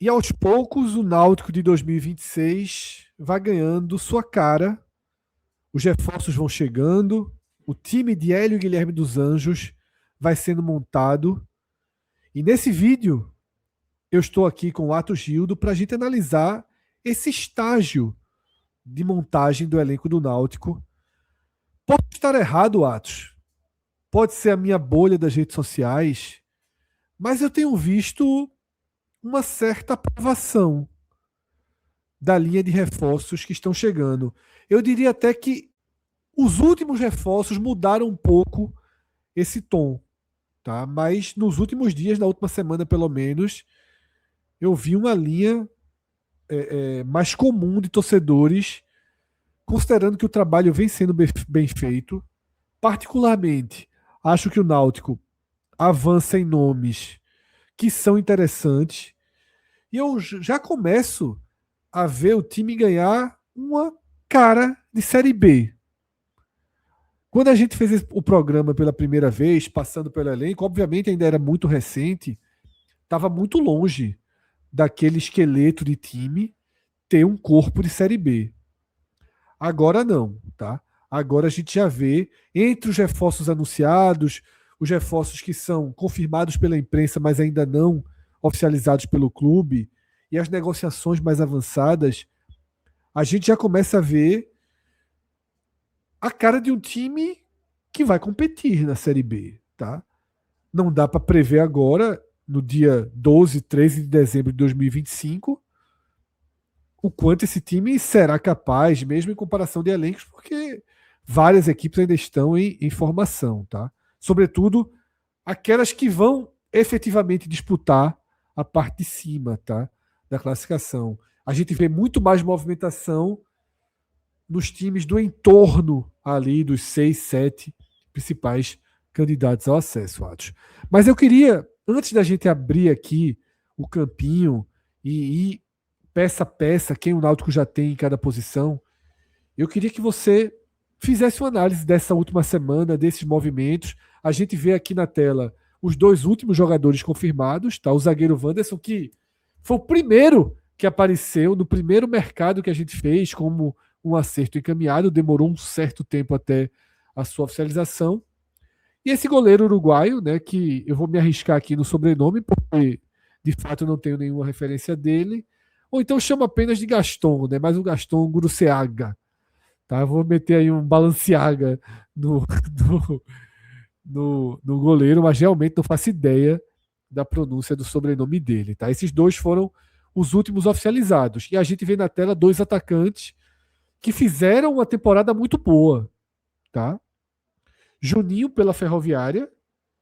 E aos poucos o Náutico de 2026 vai ganhando sua cara, os reforços vão chegando, o time de Hélio Guilherme dos Anjos vai sendo montado. E nesse vídeo eu estou aqui com o Atos Gildo para a gente analisar esse estágio de montagem do elenco do Náutico. Pode estar errado, Atos. Pode ser a minha bolha das redes sociais, mas eu tenho visto uma certa aprovação da linha de reforços que estão chegando. Eu diria até que os últimos reforços mudaram um pouco esse tom, tá? Mas nos últimos dias, na última semana pelo menos, eu vi uma linha mais comum de torcedores, considerando que o trabalho vem sendo bem feito. Particularmente, acho que o Náutico avança em nomes que são interessantes. E eu já começo a ver o time ganhar uma cara de Série B. Quando a gente fez o programa pela primeira vez, passando pelo elenco, obviamente ainda era muito recente, estava muito longe daquele esqueleto de time ter um corpo de Série B. Agora não, tá? Agora a gente já vê, entre os reforços anunciados, os reforços que são confirmados pela imprensa, mas ainda não oficializados pelo clube, e as negociações mais avançadas, a gente já começa a ver a cara de um time que vai competir na Série B, tá? Não dá para prever agora, no dia 12, 13 de dezembro de 2025, o quanto esse time será capaz, mesmo em comparação de elencos, porque várias equipes ainda estão em formação, tá? Sobretudo aquelas que vão efetivamente disputar a parte de cima, tá? Da classificação. A gente vê muito mais movimentação nos times do entorno ali dos 6, 7 principais candidatos ao acesso, Atos. Mas eu queria, antes da gente abrir aqui o campinho e ir peça a peça, quem o Náutico já tem em cada posição, eu queria que você fizesse uma análise dessa última semana, desses movimentos. A gente vê aqui na tela os dois últimos jogadores confirmados, tá? O zagueiro Wanderson, que foi o primeiro que apareceu no primeiro mercado que a gente fez como um acerto encaminhado, demorou um certo tempo até a sua oficialização. E esse goleiro uruguaio, né, que eu vou me arriscar aqui no sobrenome, porque de fato eu não tenho nenhuma referência dele, ou então chama apenas de Gaston, né, mas o Gaston Guruceaga. Tá? Eu vou meter aí um Balenciaga no, no goleiro, mas realmente não faço ideia da pronúncia do sobrenome dele. Tá? Esses dois foram os últimos oficializados. E a gente vê na tela dois atacantes que fizeram uma temporada muito boa. Tá? Juninho pela Ferroviária,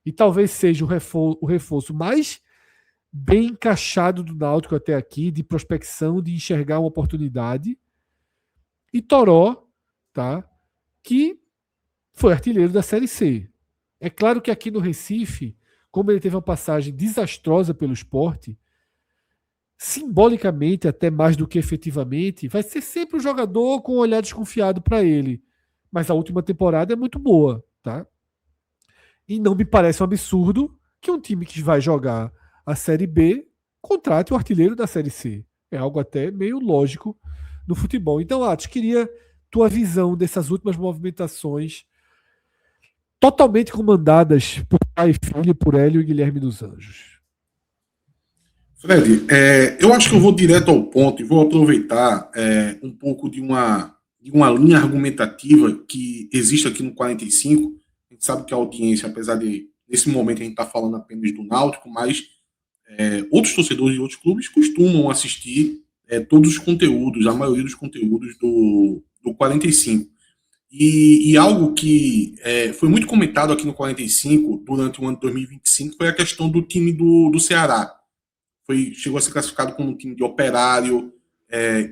e talvez seja o reforço mais bem encaixado do Náutico até aqui, de prospecção, de enxergar uma oportunidade. E Toró, tá? Que foi artilheiro da Série C. É claro que aqui no Recife, como ele teve uma passagem desastrosa pelo esporte, simbolicamente, até mais do que efetivamente, vai ser sempre um jogador com um olhar desconfiado para ele. Mas a última temporada é muito boa, tá? E não me parece um absurdo que um time que vai jogar a Série B contrate o artilheiro da Série C. É algo até meio lógico no futebol. Então, Atos, queria tua visão dessas últimas movimentações totalmente comandadas por pai e filho, por Hélio e Guilherme dos Anjos. Fred, eu acho que eu vou direto ao ponto e vou aproveitar um pouco de uma linha argumentativa que existe aqui no 45. A gente sabe que a audiência, apesar de, nesse momento, a gente está falando apenas do Náutico, mas outros torcedores de outros clubes costumam assistir todos os conteúdos, a maioria dos conteúdos do 45. E algo que foi muito comentado aqui no 45 durante o ano de 2025 foi a questão do time do Ceará. Chegou a ser classificado como um time de Operário,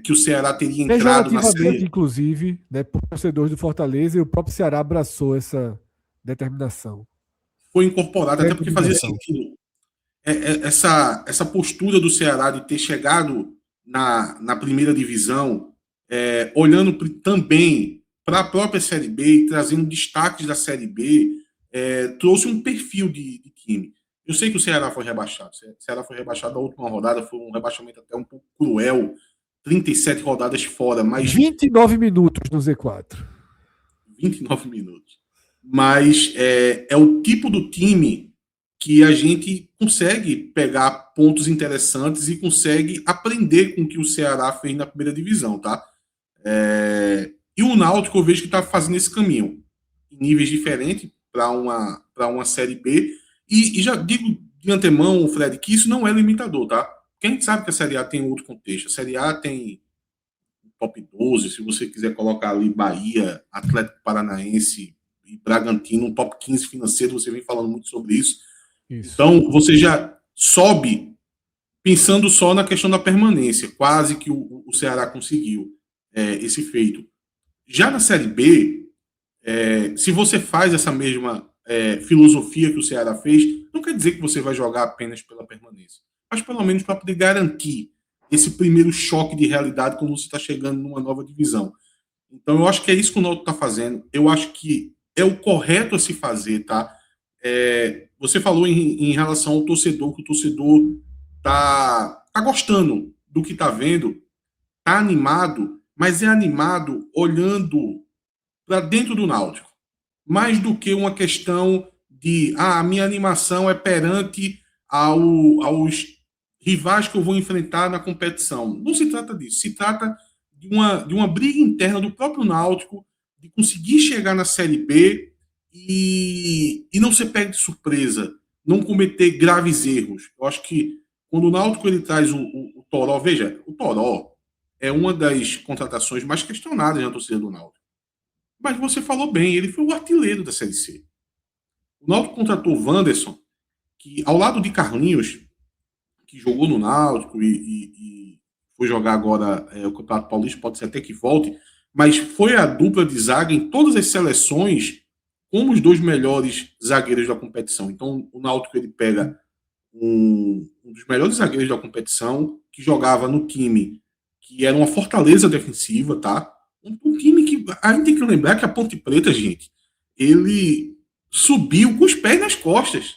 que o Ceará teria entrado na série. Inclusive, né, por torcedores do Fortaleza, e o próprio Ceará abraçou essa determinação. Foi incorporado, até porque fazia sentido. Essa postura do Ceará de ter chegado na primeira divisão, olhando também para a própria Série B e trazendo destaques da Série B, trouxe um perfil de time. Eu sei que o Ceará foi rebaixado. O Ceará foi rebaixado na última rodada, foi um rebaixamento até um pouco cruel. 37 rodadas fora, mas 29 minutos no Z4. 29 minutos. Mas é o tipo do time que a gente consegue pegar pontos interessantes e consegue aprender com o que o Ceará fez na primeira divisão, tá? E o Náutico eu vejo que está fazendo esse caminho, em níveis diferentes, para uma Série B. E já digo de antemão, Fred, que isso não é limitador, tá? Porque a gente sabe que a Série A tem outro contexto. A Série A tem top 12, se você quiser colocar ali Bahia, Atlético Paranaense e Bragantino, um top 15 financeiro, você vem falando muito sobre isso. Então, você já sobe pensando só na questão da permanência, quase que o Ceará conseguiu esse feito. Já na Série B, se você faz essa mesma filosofia que o Ceará fez, não quer dizer que você vai jogar apenas pela permanência, mas pelo menos para poder garantir esse primeiro choque de realidade quando você está chegando numa nova divisão. Então, eu acho que é isso que o Náutico está fazendo. Eu acho que é o correto a se fazer, tá? Você falou em relação ao torcedor, que o torcedor tá gostando do que está vendo, tá animado, mas é animado olhando para dentro do Náutico. Mais do que uma questão de a minha animação é perante aos rivais que eu vou enfrentar na competição. Não se trata disso, se trata de uma briga interna do próprio Náutico, de conseguir chegar na Série B e não ser pego de surpresa, não cometer graves erros. Eu acho que quando o Náutico ele traz o Toró, veja, o Toró é uma das contratações mais questionadas na torcida do Náutico. Mas você falou bem, ele foi o artilheiro da Série C. O Náutico contratou o Wanderson, que ao lado de Carlinhos, que jogou no Náutico e foi jogar agora o Campeonato Paulista, pode ser até que volte, mas foi a dupla de zaga em todas as seleções como os dois melhores zagueiros da competição. Então o Náutico ele pega um dos melhores zagueiros da competição, que jogava no time que era uma fortaleza defensiva, tá? Um time que a gente tem que lembrar que a Ponte Preta, gente, ele subiu com os pés nas costas.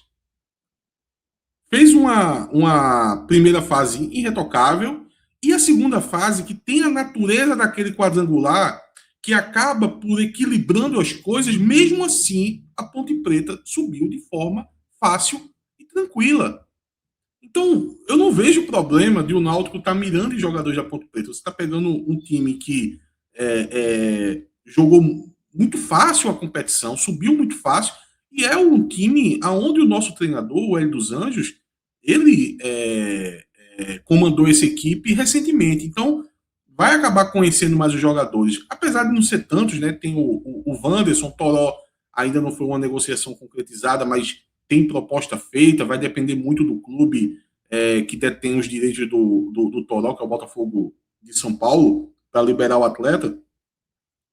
Fez uma primeira fase irretocável e a segunda fase que tem a natureza daquele quadrangular que acaba por equilibrando as coisas, mesmo assim a Ponte Preta subiu de forma fácil e tranquila. Então, eu não vejo problema de o Náutico estar mirando em jogadores da Ponte Preta. Você está pegando um time que jogou muito fácil a competição, subiu muito fácil, e é um time onde o nosso treinador, o Hélio dos Anjos, ele comandou essa equipe recentemente. Então, vai acabar conhecendo mais os jogadores. Apesar de não ser tantos, né? Tem o Wanderson, o Toró ainda não foi uma negociação concretizada, mas tem proposta feita, vai depender muito do clube que detém os direitos do Toró, que é o Botafogo de São Paulo, para liberar o atleta.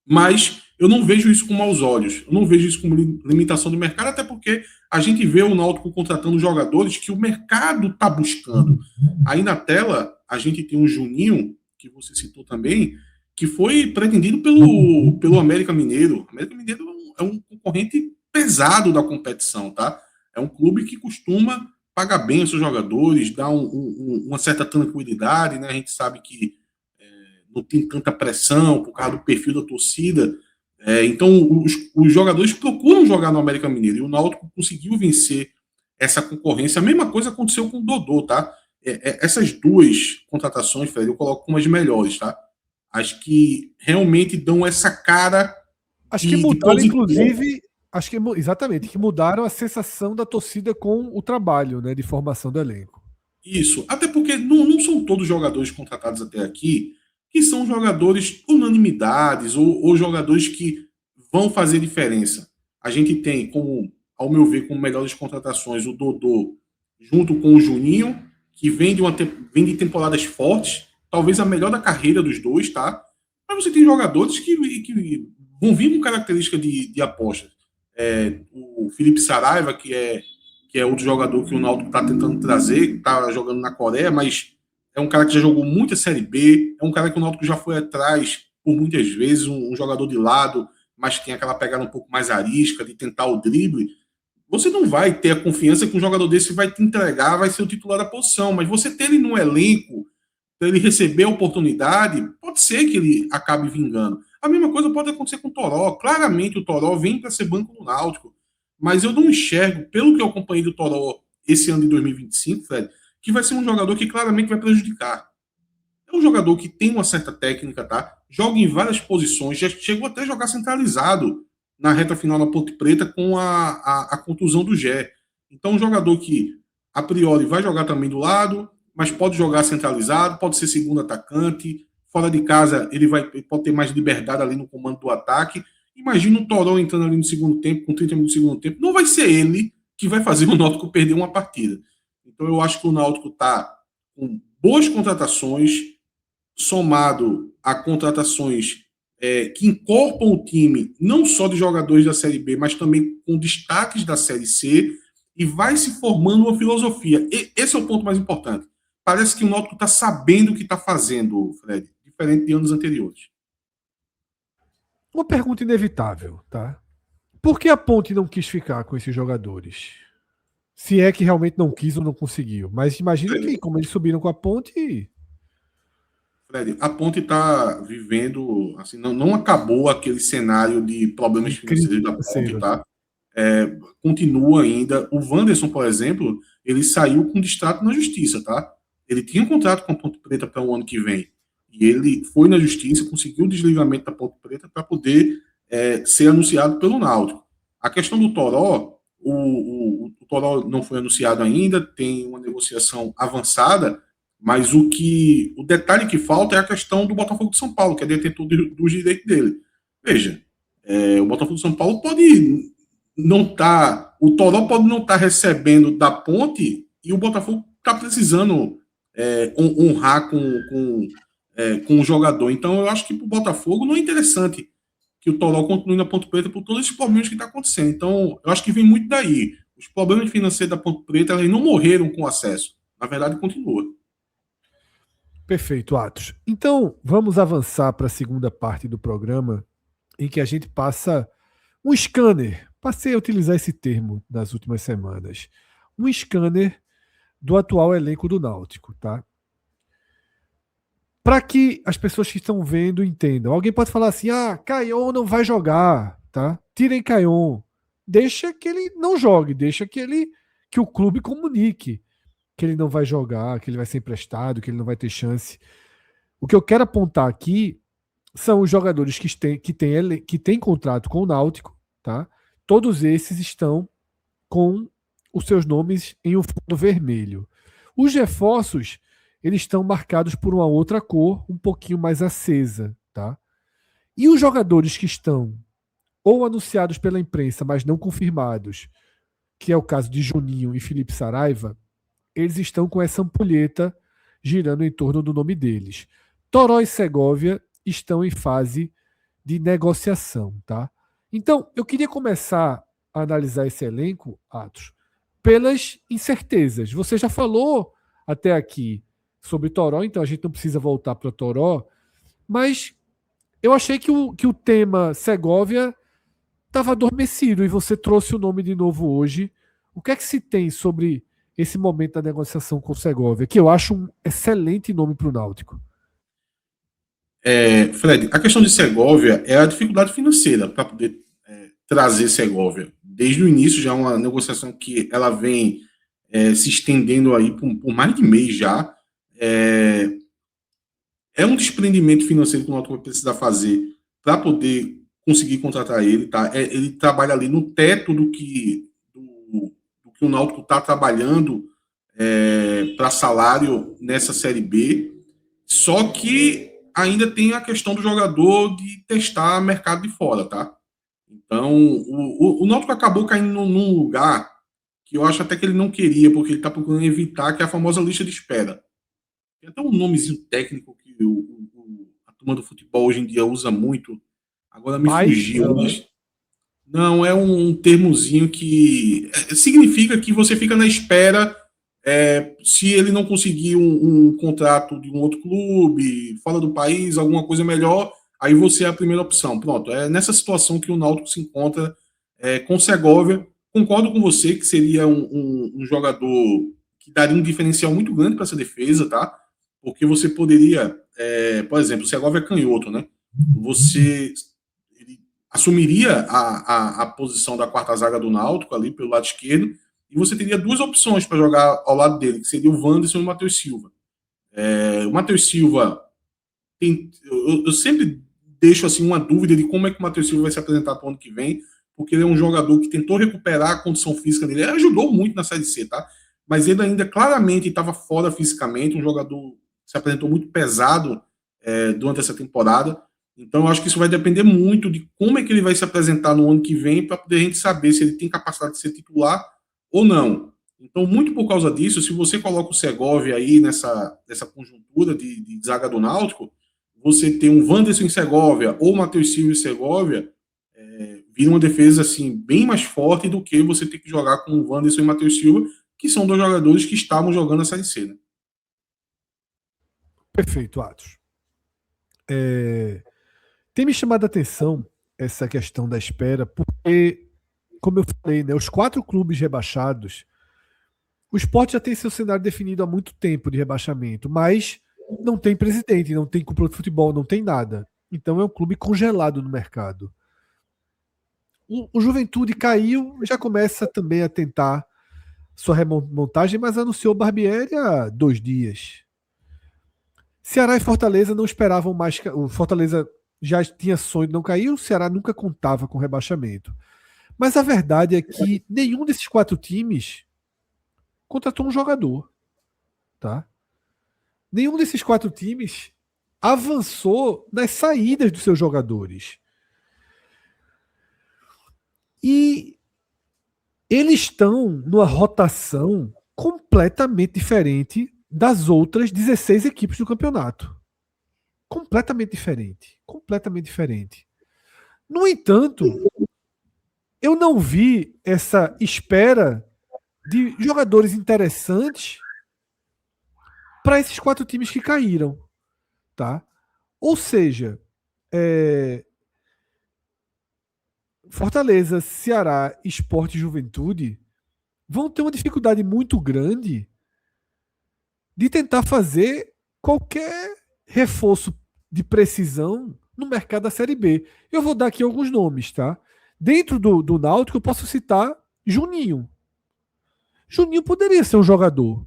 Mas eu não vejo isso com maus olhos, eu não vejo isso como limitação do mercado, até porque a gente vê o Náutico contratando jogadores que o mercado está buscando. Aí na tela, a gente tem um Juninho, que você citou também, que foi pretendido pelo América Mineiro. O América Mineiro é um concorrente pesado da competição, tá? É um clube que costuma pagar bem os seus jogadores, dar uma certa tranquilidade, né? A gente sabe que não tem tanta pressão por causa do perfil da torcida. Então, os jogadores procuram jogar no América Mineiro e o Náutico conseguiu vencer essa concorrência. A mesma coisa aconteceu com o Dodô, tá? Essas duas contratações, Fred, eu coloco como as melhores, tá? As que realmente dão essa cara. Acho que mudaram, inclusive, exatamente, que mudaram a sensação da torcida com o trabalho, né, de formação do elenco. Isso, até porque não são todos jogadores contratados até aqui que são jogadores unanimidades ou jogadores que vão fazer diferença. A gente tem, como, ao meu ver, como melhores contratações, o Dodô junto com o Juninho, que vem de temporadas fortes, talvez a melhor da carreira dos dois, tá? Mas você tem jogadores que vão vir com característica de aposta. O Felipe Saraiva, que é outro jogador que o Náutico está tentando trazer, está jogando na Coreia, mas é um cara que já jogou muita Série B, é um cara que o Náutico já foi atrás por muitas vezes, um jogador de lado, mas que tem aquela pegada um pouco mais arisca, de tentar o drible. você não vai ter a confiança que um jogador desse vai te entregar, vai ser o titular da posição, mas você ter ele no elenco, para ele receber a oportunidade, pode ser que ele acabe vingando. A mesma coisa pode acontecer com o Toró. Claramente o Toró vem para ser banco no Náutico, mas eu não enxergo, pelo que eu acompanhei do Toró esse ano de 2025, Fred, que vai ser um jogador que claramente vai prejudicar. É um jogador que tem uma certa técnica, tá? Joga em várias posições, já chegou até a jogar centralizado na reta final na Ponte Preta com a contusão do Gé. Então, um jogador que, a priori, vai jogar também do lado, mas pode jogar centralizado, pode ser segundo atacante, fora de casa ele pode ter mais liberdade ali no comando do ataque. Imagina o Toró entrando ali no segundo tempo, com 30 minutos do segundo tempo, não vai ser ele que vai fazer o Náutico perder uma partida. Então eu acho que o Náutico está com boas contratações, somado a contratações que incorporam o time, não só de jogadores da Série B, mas também com destaques da Série C, e vai se formando uma filosofia. Esse é o ponto mais importante. Parece que o Náutico está sabendo o que está fazendo, Fred, diferente de anos anteriores. Uma pergunta inevitável, tá? Por que a Ponte não quis ficar com esses jogadores? Se é que realmente não quis ou não conseguiu. Mas imagino que, como eles subiram com a Ponte. Fred, a Ponte está vivendo, assim, não acabou aquele cenário de problemas financeiros da Ponte, tá? Continua ainda. O Wanderson, por exemplo, ele saiu com destaque na justiça, tá? Ele tinha um contrato com a Ponte Preta para o ano que vem. E ele foi na justiça, conseguiu o desligamento da Ponte Preta para poder ser anunciado pelo Náutico. A questão do Toró, o Toró não foi anunciado ainda, tem uma negociação avançada, mas o detalhe que falta é a questão do Botafogo de São Paulo, que é detentor dos direitos dele. Veja, o Botafogo de São Paulo pode não tá, o Toró pode não estar recebendo da Ponte e o Botafogo está precisando honrar com o jogador. Então eu acho que para o Botafogo não é interessante que o Toró continue na Ponte Preta por todos esses problemas que está acontecendo. Então eu acho que vem muito daí. Os problemas financeiros da Ponte Preta eles não morreram com o acesso. Na verdade, continua. Perfeito, Atos. Então, vamos avançar para a segunda parte do programa, em que a gente passa um scanner. Passei a utilizar esse termo nas últimas semanas. Um scanner do atual elenco do Náutico, tá? Para que as pessoas que estão vendo entendam. Alguém pode falar assim: ah, Caion não vai jogar, tá? Tirem Caion. Deixa que ele não jogue, deixa que o clube comunique que ele não vai jogar, que ele vai ser emprestado, que ele não vai ter chance. O que eu quero apontar aqui são os jogadores que têm contrato com o Náutico, tá? Todos esses estão com os seus nomes em um fundo vermelho. Os reforços, eles estão marcados por uma outra cor, um pouquinho mais acesa, tá? E os jogadores que estão ou anunciados pela imprensa, mas não confirmados, que é o caso de Juninho e Felipe Saraiva, eles estão com essa ampulheta girando em torno do nome deles. Toró e Segovia estão em fase de negociação, tá? Então, eu queria começar a analisar esse elenco, Atos, pelas incertezas. Você já falou até aqui sobre Toró, então a gente não precisa voltar para Toró, mas eu achei que o tema Segovia estava adormecido e você trouxe o nome de novo hoje. O que é que se tem sobre esse momento da negociação com o Segovia, que eu acho um excelente nome para o Náutico? Fred, a questão de Segovia é a dificuldade financeira para poder trazer Segovia. Desde o início já é uma negociação que ela vem se estendendo aí por mais de mês já. É um desprendimento financeiro que o Náutico vai precisar fazer para poder conseguir contratar ele. Tá? Ele trabalha ali no teto do que o Náutico está trabalhando para salário nessa Série B. Só que ainda tem a questão do jogador de testar mercado de fora, tá? Então, o Náutico acabou caindo num lugar que eu acho até que ele não queria, porque ele está procurando evitar, que é a famosa lista de espera. Tem até um nomezinho técnico que a turma do futebol hoje em dia usa muito. Agora me fugiu, mas... Não, é um termozinho que significa que você fica na espera se ele não conseguir um contrato de um outro clube, fora do país, alguma coisa melhor, aí você é a primeira opção. Pronto, é nessa situação que o Náutico se encontra com o Segovia, concordo com você que seria um jogador que daria um diferencial muito grande para essa defesa, tá? Porque você poderia, por exemplo, o Segovia é canhoto, né? Você assumiria a posição da quarta zaga do Náutico ali pelo lado esquerdo e você teria duas opções para jogar ao lado dele, que seria o Wanderson e o Matheus Silva. O Matheus Silva eu sempre deixo assim uma dúvida de como é que o Matheus Silva vai se apresentar para o ano que vem, porque ele é um jogador que tentou recuperar a condição física dele. Ele ajudou muito na Série C, tá? Mas ele ainda claramente estava fora fisicamente, um jogador que se apresentou muito pesado durante essa temporada. Então, eu acho que isso vai depender muito de como é que ele vai se apresentar no ano que vem para poder a gente saber se ele tem capacidade de ser titular ou não. Então, muito por causa disso, se você coloca o Segovia aí nessa conjuntura de zaga do Náutico, você tem um Wanderson em Segovia ou Matheus Silva em Segovia, vira uma defesa assim, bem mais forte do que você ter que jogar com o Wanderson e Matheus Silva, que são dois jogadores que estavam jogando a Série C. Né? Perfeito, Atos. Tem me chamado a atenção essa questão da espera, porque, como eu falei, né, os 4 clubes rebaixados, o Sport já tem seu cenário definido há muito tempo de rebaixamento, mas não tem presidente, não tem cúpula de futebol, não tem nada. Então é um clube congelado no mercado. O Juventude caiu, já começa também a tentar sua remontagem, mas anunciou Barbieri há 2 dias. Ceará e Fortaleza não esperavam mais. O Fortaleza já tinha sonho de não cair, o Ceará nunca contava com rebaixamento. Mas a verdade é que nenhum desses 4 times contratou um jogador. Tá? Nenhum desses 4 times avançou nas saídas dos seus jogadores. E eles estão numa rotação completamente diferente das outras 16 equipes do campeonato. Completamente diferente. Completamente diferente. No entanto, eu não vi essa espera de jogadores interessantes para esses 4 times que caíram. Tá? Ou seja, Fortaleza, Ceará, Sport e Juventude vão ter uma dificuldade muito grande de tentar fazer qualquer reforço de precisão no mercado da Série B. Eu vou dar aqui alguns nomes, tá? Dentro do Náutico, eu posso citar Juninho. Juninho poderia ser um jogador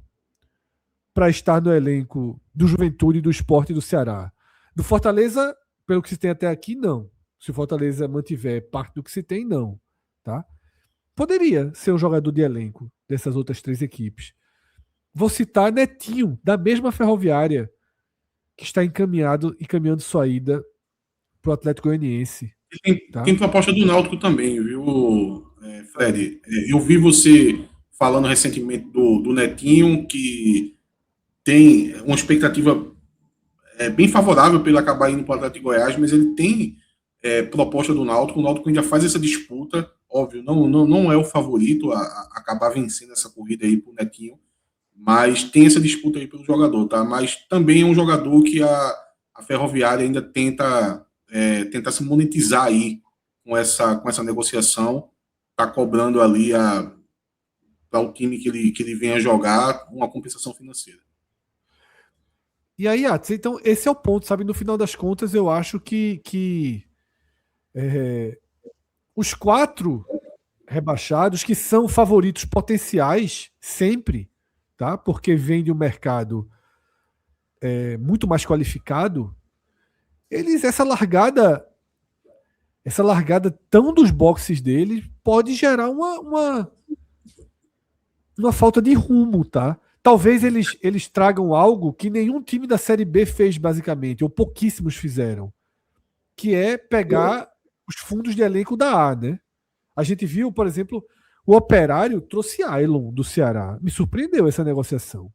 para estar no elenco do Juventude, do Sport e do Ceará. Do Fortaleza, pelo que se tem até aqui, não. Se o Fortaleza mantiver parte do que se tem, não. Tá? Poderia ser um jogador de elenco dessas outras 3 equipes. Vou citar Netinho, da mesma Ferroviária, que está encaminhando sua ida para o Atlético Goianiense. Tem proposta do Náutico também, viu, Fred? Eu vi você falando recentemente do Netinho, que tem uma expectativa bem favorável para ele acabar indo para o Atlético de Goiás, mas ele tem proposta do Náutico. O Náutico ainda faz essa disputa, óbvio, não é o favorito a acabar vencendo essa corrida aí para o Netinho, mas tem essa disputa aí pelo jogador, tá? Mas também é um jogador que a Ferroviária ainda tenta se monetizar aí com essa negociação, tá cobrando ali para o time que ele venha jogar uma compensação financeira. E aí, então esse é o ponto, sabe? No final das contas, eu acho que os 4 rebaixados, que são favoritos potenciais sempre, tá? Porque vem de um mercado muito mais qualificado, essa largada tão dos boxes deles pode gerar uma falta de rumo, tá? Talvez eles tragam algo que nenhum time da Série B fez, basicamente, ou pouquíssimos fizeram, que é pegar os fundos de elenco da A, né? A gente viu, por exemplo, o Operário trouxe Ailon do Ceará. Me surpreendeu essa negociação.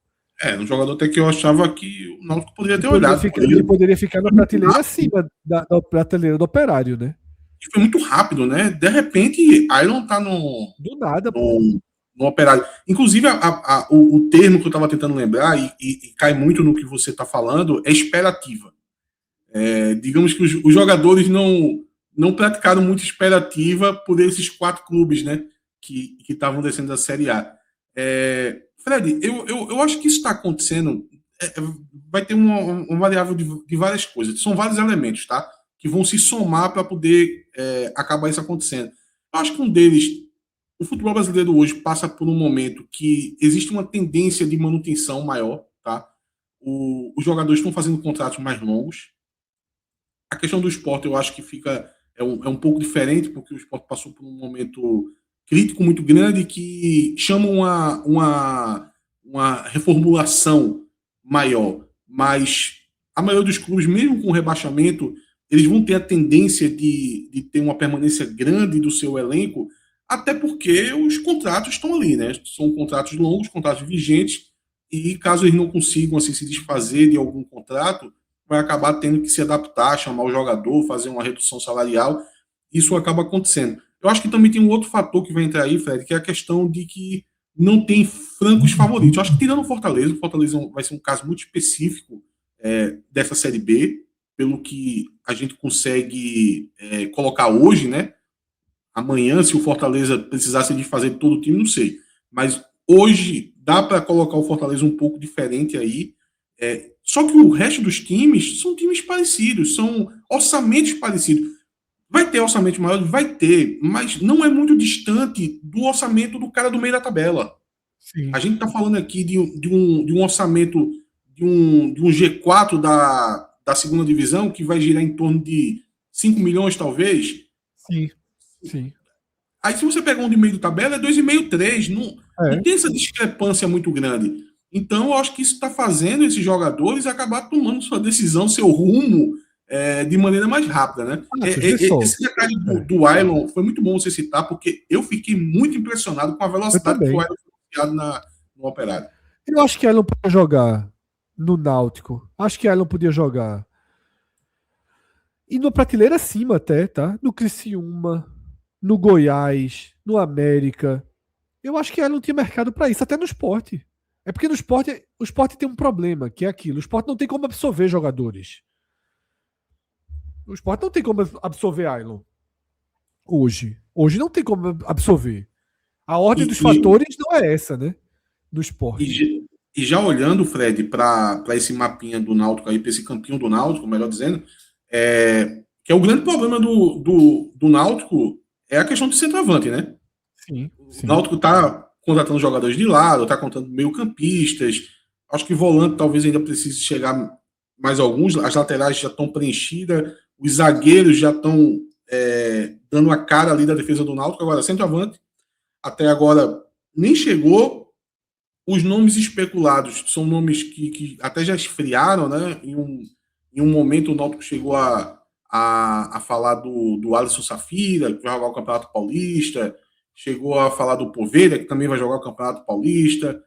Um jogador até que eu achava que o Náutico poderia ter olhado. Ele poderia ficar na prateleira acima da prateleira do Operário, né? E foi muito rápido, né? De repente, Ailon tá do nada, no Operário. Inclusive, o termo que eu estava tentando lembrar, e cai muito no que você está falando, é esperativa. Digamos que os jogadores não praticaram muita esperativa por esses 4 clubes, né? que estavam descendo da Série A. Fred, eu acho que isso está acontecendo. Vai ter uma variável de várias coisas. São vários elementos, tá? Que vão se somar para poder acabar isso acontecendo. Eu acho que um deles, o futebol brasileiro hoje passa por um momento que existe uma tendência de manutenção maior, tá? Os jogadores estão fazendo contratos mais longos. A questão do esporte eu acho que é um pouco diferente, porque o esporte passou por um momento crítico muito grande que chama uma reformulação maior. Mas a maioria dos clubes, mesmo com o rebaixamento, eles vão ter a tendência de ter uma permanência grande do seu elenco, até porque os contratos estão ali, né? São contratos longos, contratos vigentes, e caso eles não consigam assim, se desfazer de algum contrato, vai acabar tendo que se adaptar, chamar o jogador, fazer uma redução salarial. Isso acaba acontecendo. Eu acho que também tem um outro fator que vai entrar aí, Fred, que é a questão de que não tem francos favoritos. Eu acho que tirando o Fortaleza vai ser um caso muito específico dessa Série B, pelo que a gente consegue colocar hoje, né? Amanhã, se o Fortaleza precisasse de fazer todo o time, não sei. Mas hoje dá para colocar o Fortaleza um pouco diferente aí. Só que o resto dos times são times parecidos, são orçamentos parecidos. Vai ter orçamento maior? Vai ter, mas não é muito distante do orçamento do cara do meio da tabela. Sim. A gente está falando aqui de um orçamento de um G4 da segunda divisão que vai girar em torno de 5 milhões, talvez. Sim, sim. Aí, se você pegar um de meio da tabela, é 2,5, 3. Não tem essa discrepância muito grande. Então, eu acho que isso está fazendo esses jogadores acabar tomando sua decisão, seu rumo, de maneira mais rápida, né? Esse detalhe do Ailon foi muito bom você citar, porque eu fiquei muito impressionado com a velocidade que o Ailon foi criado no Operário. Eu acho que Ailon podia jogar no Náutico. Acho que Ailon podia jogar. E no prateleira acima até, tá? No Criciúma, no Goiás, no América. Eu acho que Ailon tinha mercado para isso, até no Sport. É porque no Sport, o Sport tem um problema, que é aquilo. O Sport não tem como absorver jogadores. O Sport não tem como absorver Ailon. Hoje. Hoje não tem como absorver. A ordem dos fatores não é essa, né? Do Sport. E já olhando, Fred, para esse mapinha do Náutico aí, para esse campinho do Náutico, melhor dizendo, que é o grande problema do Náutico é a questão de centroavante, né? Sim. O Náutico está contratando jogadores de lado, está contratando meio-campistas. Acho que volante talvez ainda precise chegar mais alguns. As laterais já estão preenchidas, os zagueiros já estão dando a cara ali da defesa do Náutico. Agora, centroavante, até agora nem chegou. Os nomes especulados são nomes que até já esfriaram, né? Em um momento o Náutico chegou a falar do Alisson Safira, que vai jogar o Campeonato Paulista. Chegou a falar do Poveda, que também vai jogar o Campeonato Paulista.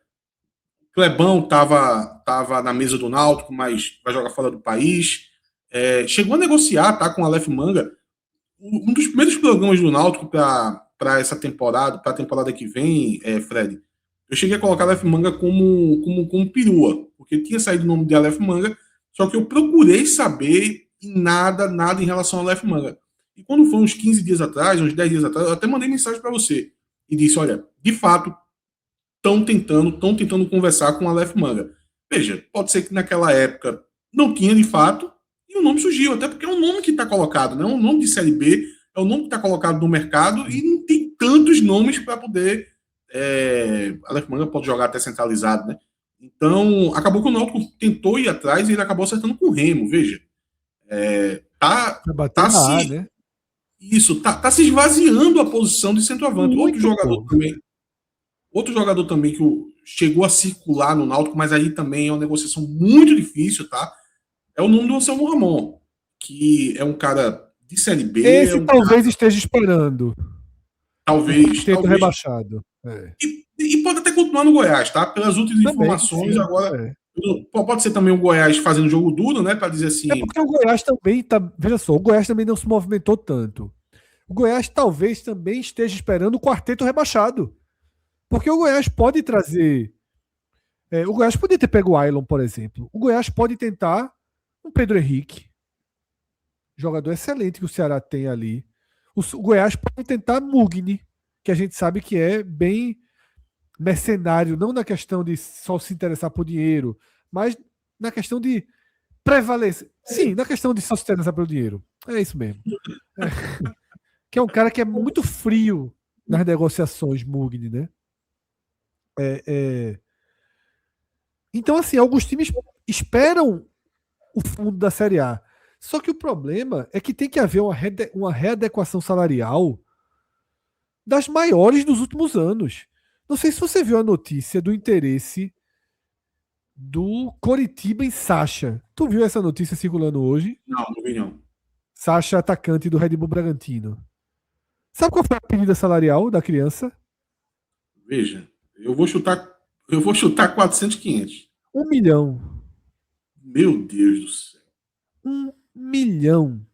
Clebão estava na mesa do Náutico, mas vai jogar fora do país. Chegou a negociar, tá, com o Aleph Manga. Um dos primeiros programas do Náutico para essa temporada, para a temporada que vem, Fred, eu cheguei a colocar Aleph Manga como perua, porque tinha saído o nome de Aleph Manga, só que eu procurei saber nada em relação ao Aleph Manga. E quando foi uns 15 dias atrás, uns 10 dias atrás, eu até mandei mensagem para você e disse, olha, de fato, estão tentando conversar com o Aleph Manga. Veja, pode ser que naquela época não tinha de fato e o nome surgiu, até porque é um nome que está colocado, né? É um nome de Série B, é um nome que está colocado no mercado e não tem tantos nomes para poder... Aleph Manga pode jogar até centralizado, né? Então, acabou que o Náutico tentou ir atrás e ele acabou acertando com o Remo, veja. Né? Isso, tá se esvaziando a posição de centroavante. Outro jogador também que chegou a circular no Náutico, mas aí também é uma negociação muito difícil, tá? É o nome do Anselmo Ramon, que é um cara de Série B. Esse talvez esteja esperando. Talvez. Rebaixado. E pode até continuar no Goiás, tá? Pelas últimas informações, sim, agora. Pode ser também o Goiás fazendo jogo duro, né? Para dizer assim. É porque o Goiás também tá. Veja só, o Goiás também não se movimentou tanto. O Goiás talvez também esteja esperando o quarteto rebaixado. Porque o Goiás pode trazer. O Goiás podia ter pego o Ailon, por exemplo. O Goiás pode tentar um Pedro Henrique. Jogador excelente que o Ceará tem ali. O Goiás pode tentar Mugni, que a gente sabe que é bem mercenário, não na questão de só se interessar por dinheiro, mas na questão de prevalecer. Sim, na questão de só se interessar pelo dinheiro. É isso mesmo. É. Que é um cara que é muito frio nas negociações, Mugni, né? É. Então, assim, alguns times esperam o fundo da Série A. Só que o problema é que tem que haver uma readequação salarial das maiores dos últimos anos. Não sei se você viu a notícia do interesse do Coritiba em Sacha. Tu viu essa notícia circulando hoje? Não vi não. Sacha, atacante do Red Bull Bragantino. Sabe qual foi a pedida salarial da criança? Veja, eu vou chutar 400, 500. 1 milhão. Meu Deus do céu. 1 milhão.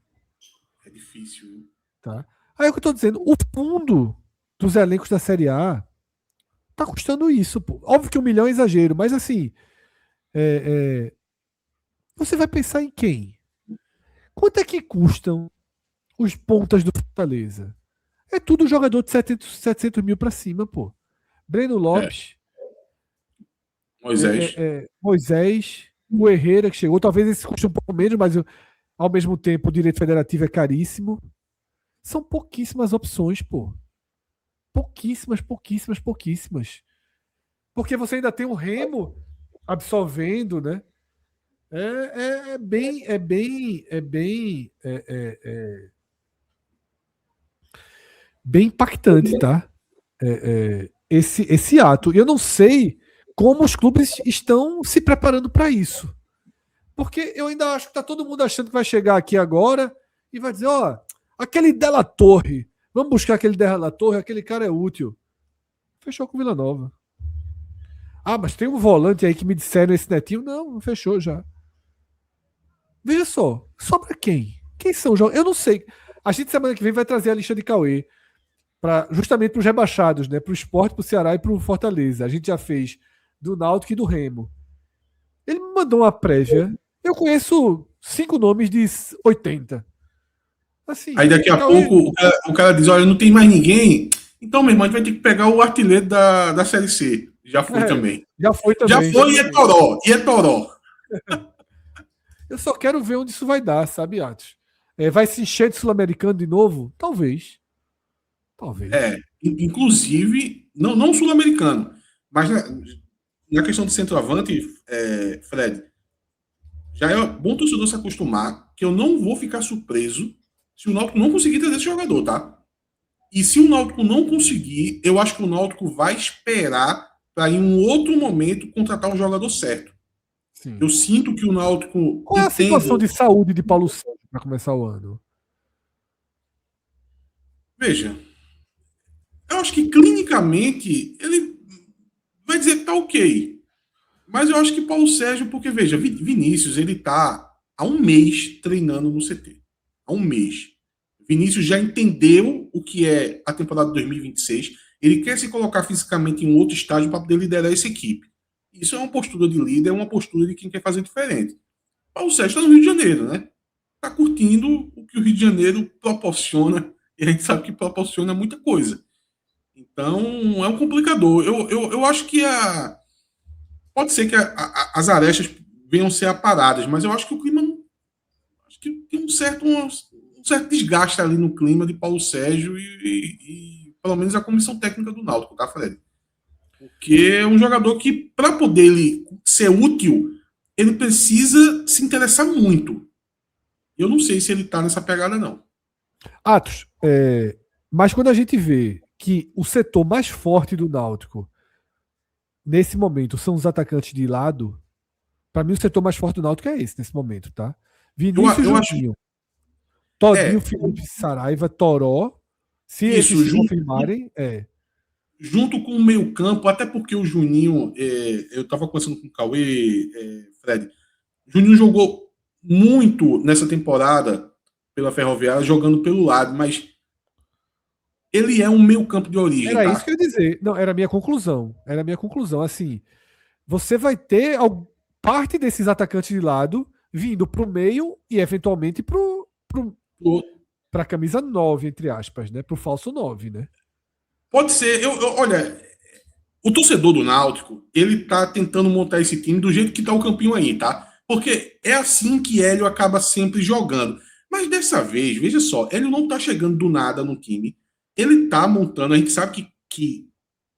É difícil, viu? Tá? Aí é o que eu tô dizendo, o fundo dos elencos da Série A tá custando isso, pô. Óbvio que 1 milhão é exagero, mas assim, você vai pensar em quem? Quanto é que custam os pontas do Fortaleza? É tudo jogador de 700 mil pra cima, pô. Breno É, Lopes, Moisés. Moisés, o Herrera que chegou. Talvez esse custe um pouco menos, mas ao mesmo tempo o direito federativo é caríssimo. São pouquíssimas opções, pô. Pouquíssimas, pouquíssimas, pouquíssimas. Porque você ainda tem o Remo absorvendo, né? Bem impactante, tá? Esse ato. E eu não sei como os clubes estão se preparando para isso. Porque eu ainda acho que tá todo mundo achando que vai chegar aqui agora e vai dizer, ó, aquele Della Torre, vamos buscar aquele Della Torre, aquele cara é útil. Fechou com o Vila Nova. Ah, mas tem um volante aí que me disseram esse Netinho. Não, fechou já. Veja só para quem? Quem são os jogos? Eu não sei. A gente semana que vem vai trazer a lista de Cauê justamente para os rebaixados, né? Para o Sport, para o Ceará e para o Fortaleza. A gente já fez do Náutico e do Remo. Ele me mandou uma prévia. Eu conheço 5 nomes de 80. Assim, Aí daqui a Cauê, pouco o cara diz: olha, não tem mais ninguém. Então, meu irmão, a gente vai ter que pegar o artilheiro da Série C. Já foi também. já foi Já também. foi e é Toró. E é Toró. Eu só quero ver onde isso vai dar, sabe, Atos? Vai se encher de sul-americano de novo? Talvez. Talvez. Inclusive, não sul-americano, mas na questão de centroavante, Fred, já é bom o torcedor se acostumar que eu não vou ficar surpreso se o Náutico não conseguir trazer esse jogador, tá? E se o Náutico não conseguir, eu acho que o Náutico vai esperar para em um outro momento contratar o jogador certo. Sim. Eu sinto que o Náutico Qual é a situação de saúde de Paulo Sérgio para começar o ano? Veja, eu acho que clinicamente ele vai dizer que tá ok. Mas eu acho que Paulo Sérgio, porque veja, Vinícius, ele tá há um mês treinando no CT. Há um mês. Vinícius já entendeu o que é a temporada de 2026. Ele quer se colocar fisicamente em um outro estágio para poder liderar essa equipe. Isso é uma postura de líder, é uma postura de quem quer fazer diferente. Paulo Sérgio está no Rio de Janeiro, né? Está curtindo o que o Rio de Janeiro proporciona. E a gente sabe que proporciona muita coisa. Então, é um complicador. Eu acho que pode ser que as arestas venham a ser aparadas, mas eu acho que o clima acho que tem um certo desgaste ali no clima de Paulo Sérgio e pelo menos a comissão técnica do Náutico, tá, Fred? Porque é um jogador que, para poder ele ser útil, ele precisa se interessar muito. Eu não sei se ele tá nessa pegada, não. Atos, mas quando a gente vê que o setor mais forte do Náutico nesse momento são os atacantes de lado, para mim o setor mais forte do Náutico é esse nesse momento, tá? Vinícius Eu acho. Juninho, Todinho, Felipe Saraiva, Toró, se Isso, esses se confirmarem, junto com o meio-campo, até porque o Juninho, eu estava conversando com o Cauê, Fred. Juninho jogou muito nessa temporada pela Ferroviária, jogando pelo lado, mas ele é um meio-campo de origem, era tá? isso que eu ia dizer. Não, era a minha conclusão. Era a minha conclusão. Assim, você vai ter parte desses atacantes de lado vindo para o meio e eventualmente para a camisa 9, entre aspas, né? Para o falso 9, né? Pode ser. Olha, o torcedor do Náutico, ele tá tentando montar esse time do jeito que tá o campinho aí, tá? Porque é assim que Hélio acaba sempre jogando. Mas dessa vez, veja só, Hélio não tá chegando do nada no time. Ele tá montando, a gente sabe que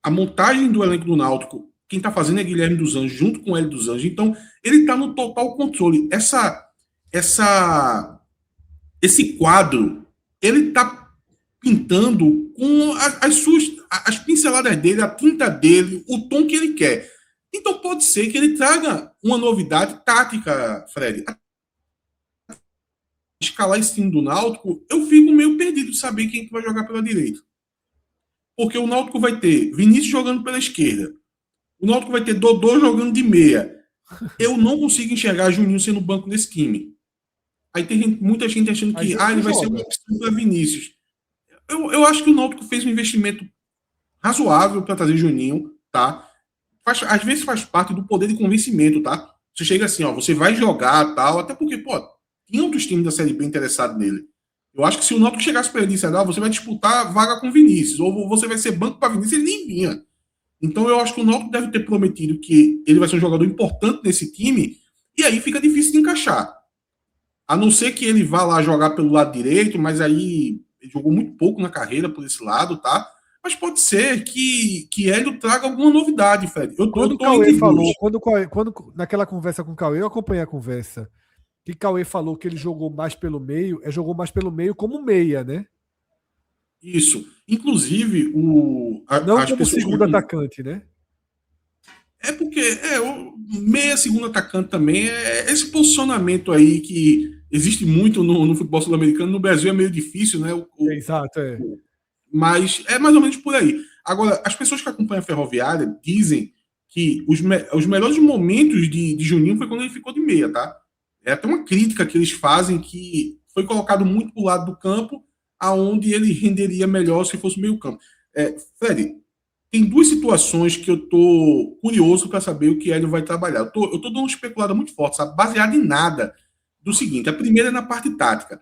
a montagem do elenco do Náutico, quem tá fazendo é Guilherme dos Anjos, junto com o Hélio dos Anjos. Então, ele tá no total controle. Esse quadro, ele tá pintando com as pinceladas dele, a tinta dele, o tom que ele quer. Então pode ser que ele traga uma novidade tática, Fred. Escalar esse time do Náutico, eu fico meio perdido de saber quem que vai jogar pela direita. Porque o Náutico vai ter Vinícius jogando pela esquerda. O Náutico vai ter Dodô jogando de meia. Eu não consigo enxergar Juninho sendo banco desse time. Aí tem muita gente achando que ele vai ser uma opção para Vinícius. Eu acho que o Náutico fez um investimento razoável para trazer Juninho, tá? Às vezes faz parte do poder de convencimento, tá? Você chega assim, ó, você vai jogar, tal, até porque, pô, tinha outros times da Série B interessados nele. Eu acho que se o Náutico chegasse para ele e disse, você vai disputar vaga com Vinícius, ou você vai ser banco para Vinícius, ele nem vinha. Então eu acho que o Náutico deve ter prometido que ele vai ser um jogador importante nesse time, e aí fica difícil de encaixar. A não ser que ele vá lá jogar pelo lado direito, mas aí ele jogou muito pouco na carreira por esse lado, tá? Mas pode ser que Hélio traga alguma novidade, Fred. Quando o Cauê falou, quando naquela conversa com o Cauê, eu acompanhei a conversa, que Cauê falou que ele jogou mais pelo meio, jogou mais pelo meio como meia, né? Isso. Inclusive, não como segundo atacante, né? É porque o meia segundo atacante também é esse posicionamento aí que existe muito no futebol sul-americano. No Brasil é meio difícil, né? Exato, é. Mas é mais ou menos por aí. Agora, as pessoas que acompanham a Ferroviária dizem que os melhores momentos de Juninho foi quando ele ficou de meia, tá? É até uma crítica que eles fazem que foi colocado muito pro lado do campo, aonde ele renderia melhor se fosse meio campo. Fred, tem duas situações que eu tô curioso para saber o que Hélio vai trabalhar. Eu tô dando uma especulada muito forte, sabe? Baseada em nada. Do seguinte, a primeira é na parte tática.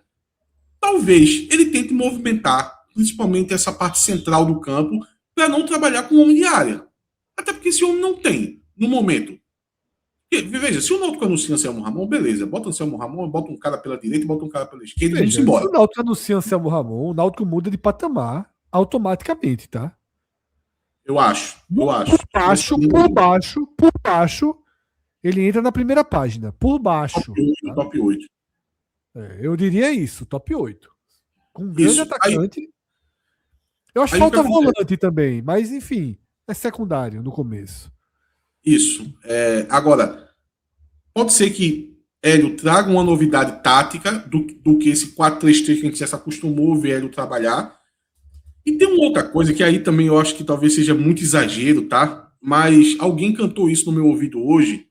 Talvez ele tente movimentar, principalmente essa parte central do campo, para não trabalhar com homem de área. Até porque esse homem não tem, no momento. Veja, se o Náutico anuncia Anselmo Ramon, beleza. Bota Anselmo Ramon, bota um cara pela direita, bota um cara pela esquerda e vamos embora. Se o Náutico anuncia Anselmo Ramon, o Náutico muda de patamar automaticamente, tá? Eu acho. Por baixo, ele entra na primeira página. Por baixo. Top 8. Eu diria isso, top 8. Com um grande atacante. Aí, eu acho que falta volante também, mas enfim, é secundário no começo. Isso. Agora, pode ser que Hélio traga uma novidade tática do que esse 4-3-3 que a gente já se acostumou a ver Hélio trabalhar. E tem uma outra coisa que aí também eu acho que talvez seja muito exagero, tá? Mas alguém cantou isso no meu ouvido hoje.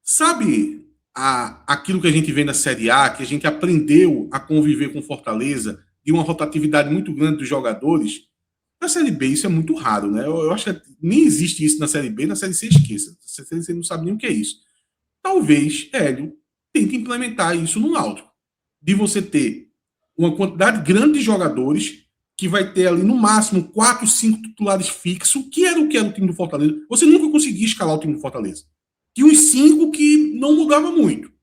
Sabe aquilo que a gente vê na Série A, que a gente aprendeu a conviver com Fortaleza, de uma rotatividade muito grande dos jogadores? Na Série B isso é muito raro, né? Eu acho que nem existe isso na Série B, na Série C esqueça. Na Série C não sabe nem o que é isso. Talvez Hélio tente implementar isso no Náutico. De você ter uma quantidade grande de jogadores que vai ter ali no máximo 4, 5 titulares fixos, que era o time do Fortaleza. Você nunca conseguia escalar o time do Fortaleza. Tinha uns 5 que não mudava muito.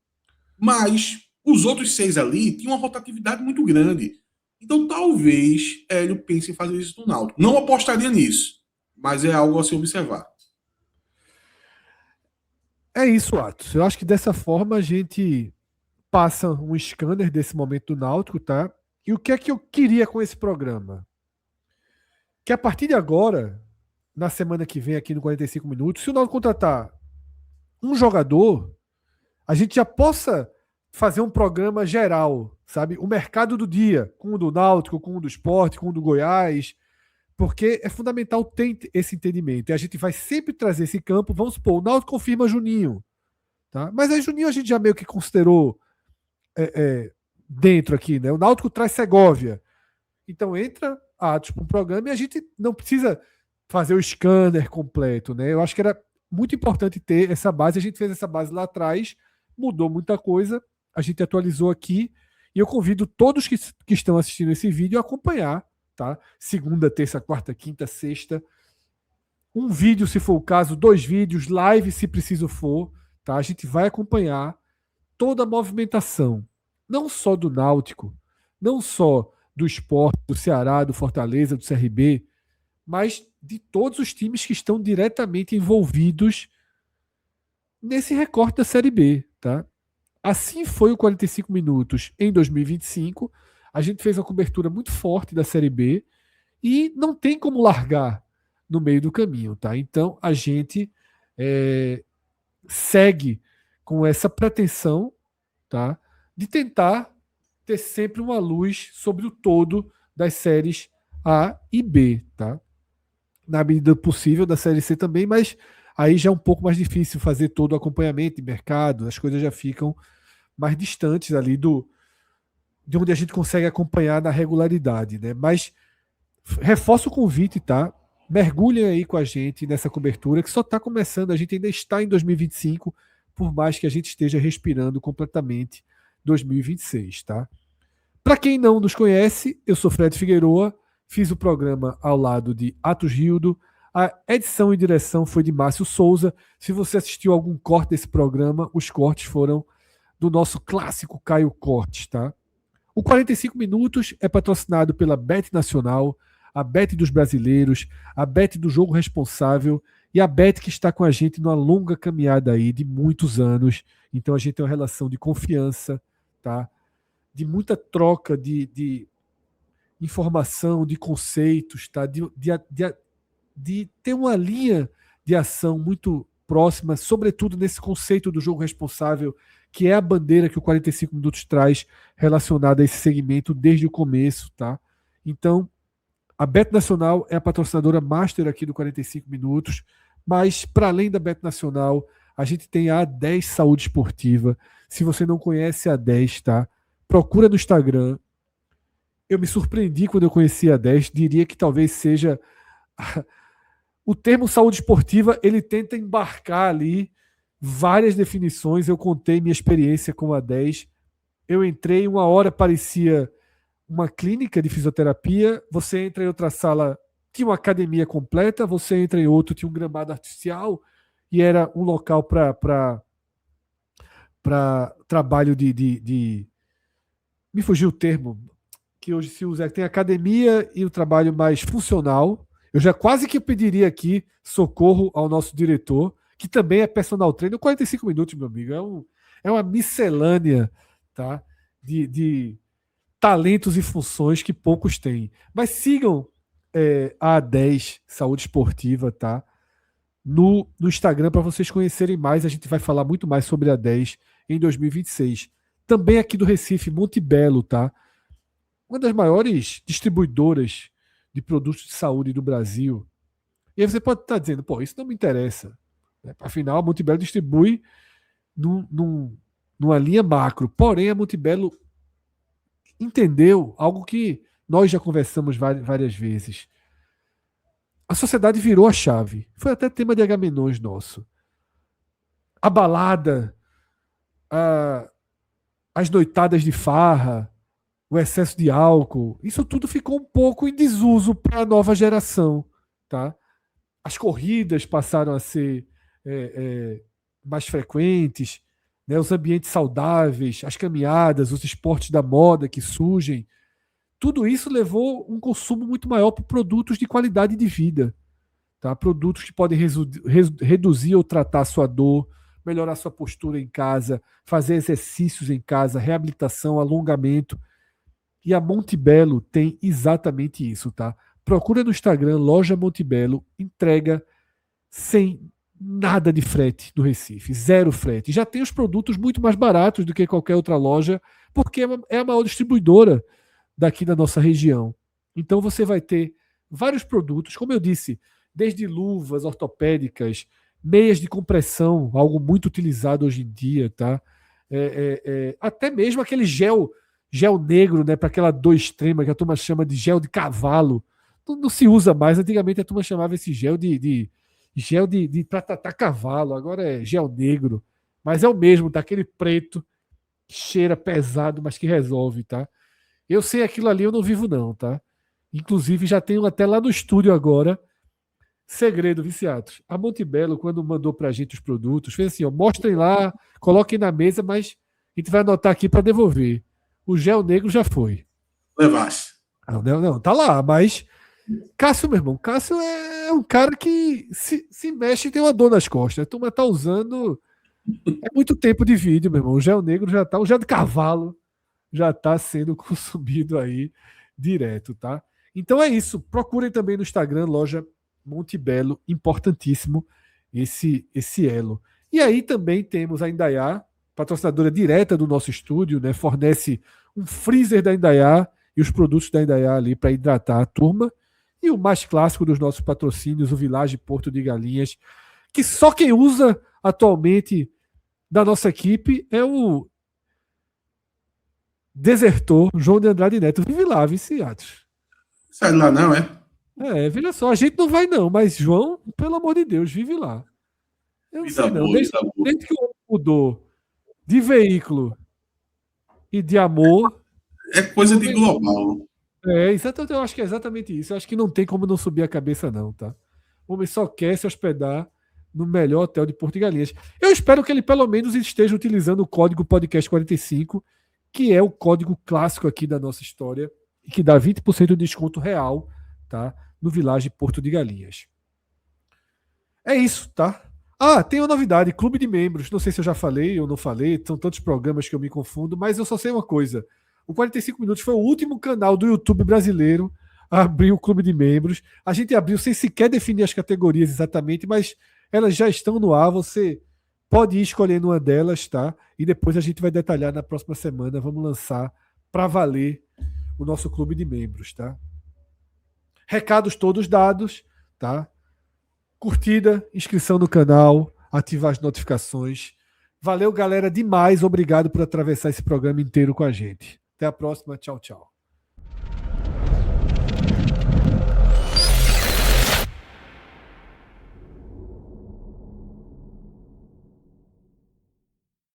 Mas os outros 6 ali tinham uma rotatividade muito grande. Então talvez Hélio pense em fazer isso no Náutico. Não apostaria nisso, mas é algo a se observar. É isso, Atos. Eu acho que dessa forma a gente passa um scanner desse momento do Náutico, tá? E o que é que eu queria com esse programa? Que a partir de agora, na semana que vem aqui no 45 Minutos, se o Náutico contratar um jogador, a gente já possa fazer um programa geral, sabe? O mercado do dia, com o do Náutico, com o do Sport, com o do Goiás, porque é fundamental ter esse entendimento. E a gente vai sempre trazer esse campo. Vamos supor, o Náutico confirma Juninho, tá? Mas aí Juninho a gente já meio que considerou dentro aqui, né? O Náutico traz Segovia. Então entra Atos para um programa e a gente não precisa fazer o scanner completo, né? Eu acho que era muito importante ter essa base. A gente fez essa base lá atrás, mudou muita coisa, a gente atualizou aqui e eu convido todos que estão assistindo esse vídeo a acompanhar tá? Segunda, terça, quarta, quinta, sexta. Um vídeo, se for o caso, 2 vídeos, live, se preciso for, tá? A gente vai acompanhar toda a movimentação, não só do Náutico, não só do Sport, do Ceará, do Fortaleza, do CRB, mas de todos os times que estão diretamente envolvidos nesse recorte da Série B, tá? Assim foi o 45 minutos em 2025. A gente fez uma cobertura muito forte da Série B e não tem como largar no meio do caminho, tá? Então a gente segue com essa pretensão, tá? De tentar ter sempre uma luz sobre o todo das séries A e B, tá? Na medida possível da série C também, mas aí já é um pouco mais difícil fazer todo o acompanhamento de mercado, as coisas já ficam mais distantes ali de onde a gente consegue acompanhar na regularidade, né? Mas reforço o convite, tá? Mergulhem aí com a gente nessa cobertura que só está começando, a gente ainda está em 2025, por mais que a gente esteja respirando completamente 2026, tá? Para quem não nos conhece, eu sou Fred Figueroa, fiz o programa ao lado de Atos Rildo, a edição e direção foi de Márcio Souza. Se você assistiu algum corte desse programa, os cortes foram do nosso clássico Caio Cortes, tá? O 45 Minutos é patrocinado pela Bet Nacional, a Bet dos Brasileiros, a Bet do Jogo Responsável e a Bet que está com a gente numa longa caminhada aí de muitos anos. Então a gente tem uma relação de confiança, tá? De muita troca de informação, de conceitos, tá? De ter uma linha de ação muito próxima, sobretudo nesse conceito do jogo responsável, que é a bandeira que o 45 Minutos traz relacionada a esse segmento desde o começo, tá? Então, a Bet Nacional é a patrocinadora master aqui do 45 Minutos, mas para além da Bet Nacional, a gente tem a A10 Saúde Esportiva. Se você não conhece a A10, tá? Procura no Instagram. Eu me surpreendi quando eu conheci a A10, diria que talvez seja o termo saúde esportiva, ele tenta embarcar ali várias definições. Eu contei minha experiência com a 10. Eu entrei, uma hora parecia uma clínica de fisioterapia, você entra em outra sala, tinha uma academia completa, você entra em outro, tinha um gramado artificial e era um local para trabalho de... Me fugiu o termo que hoje se usa, tem academia e o trabalho mais funcional. Eu já quase que pediria aqui socorro ao nosso diretor, que também é personal trainer. 45 minutos, meu amigo, é uma miscelânea, tá? De talentos e funções que poucos têm. Mas sigam a A10 Saúde Esportiva, tá? No Instagram para vocês conhecerem mais. A gente vai falar muito mais sobre a A10 em 2026. Também aqui do Recife, Monte Belo, tá? Uma das maiores distribuidoras de produtos de saúde do Brasil. E aí você pode estar dizendo, pô, isso não me interessa. Afinal, a Monte Belo distribui numa linha macro. Porém, a Monte Belo entendeu algo que nós já conversamos várias vezes. A sociedade virou a chave. Foi até tema de Agamenons nosso. A balada, as noitadas de farra, o excesso de álcool, isso tudo ficou um pouco em desuso para a nova geração, tá? As corridas passaram a ser mais frequentes, né? Os ambientes saudáveis, as caminhadas, os esportes da moda que surgem, tudo isso levou um consumo muito maior por produtos de qualidade de vida, tá? Produtos que podem reduzir ou tratar a sua dor, melhorar sua postura em casa, fazer exercícios em casa, reabilitação, alongamento. E a Monte Belo tem exatamente isso, tá? Procura no Instagram, Loja Monte Belo, entrega sem nada de frete do Recife, zero frete. Já tem os produtos muito mais baratos do que qualquer outra loja, porque é a maior distribuidora daqui da nossa região. Então você vai ter vários produtos, como eu disse, desde luvas ortopédicas, meias de compressão, algo muito utilizado hoje em dia, tá? Até mesmo aquele gel negro, né, para aquela dor extrema que a turma chama de gel de cavalo. Não se usa mais. Antigamente a turma chamava esse gel de para tratar cavalo. Agora é gel negro. Mas é o mesmo, tá? Aquele preto que cheira pesado, mas que resolve, tá? Eu sei aquilo ali, eu não vivo não, tá? Inclusive, já tenho até lá no estúdio agora. Segredo, viciados. A Montebello, quando mandou pra gente os produtos, fez assim: ó, mostrem lá, coloquem na mesa, mas a gente vai anotar aqui para devolver. O gel negro já foi. Levasse. Não, tá lá, mas Cássio, meu irmão, Cássio é um cara que se mexe e tem uma dor nas costas. A turma tá usando. É muito tempo de vídeo, meu irmão. O gel negro já tá, o gel de cavalo já tá sendo consumido aí direto, tá? Então é isso. Procurem também no Instagram, loja Montebello, importantíssimo esse elo. E aí também temos a Indaiá, patrocinadora direta do nosso estúdio, né? Fornece um freezer da Indaiá e os produtos da Indaiá ali para hidratar a turma. E o mais clássico dos nossos patrocínios, o Village Porto de Galinhas, que só quem usa atualmente da nossa equipe é o desertor João de Andrade Neto. Vive lá, viciados. Sai lá não, é? Veja só, a gente não vai não, mas João, pelo amor de Deus, vive lá. Eu não Vida sei não, boa, vida boa. desde que o homem mudou de veículo e de amor... É coisa de global. Exatamente, eu acho que é exatamente isso. Eu acho que não tem como não subir a cabeça não, tá? O homem só quer se hospedar no melhor hotel de Porto de Galinhas. Eu espero que ele pelo menos esteja utilizando o código podcast 45, que é o código clássico aqui da nossa história e que dá 20% de desconto real, tá? No Village Porto de Galinhas. É isso, tá? Tem uma novidade, clube de membros. Não sei se eu já falei ou não falei, são tantos programas que eu me confundo, mas eu só sei uma coisa. O 45 Minutos foi o último canal do YouTube brasileiro a abrir o clube de membros. A gente abriu sem sequer definir as categorias exatamente, mas elas já estão no ar. Você pode ir escolhendo uma delas, tá? E depois a gente vai detalhar na próxima semana. Vamos lançar para valer o nosso clube de membros, tá? Recados todos dados, tá? Curtida, inscrição no canal, ativar as notificações. Valeu, galera, demais. Obrigado por atravessar esse programa inteiro com a gente. Até a próxima. Tchau, tchau.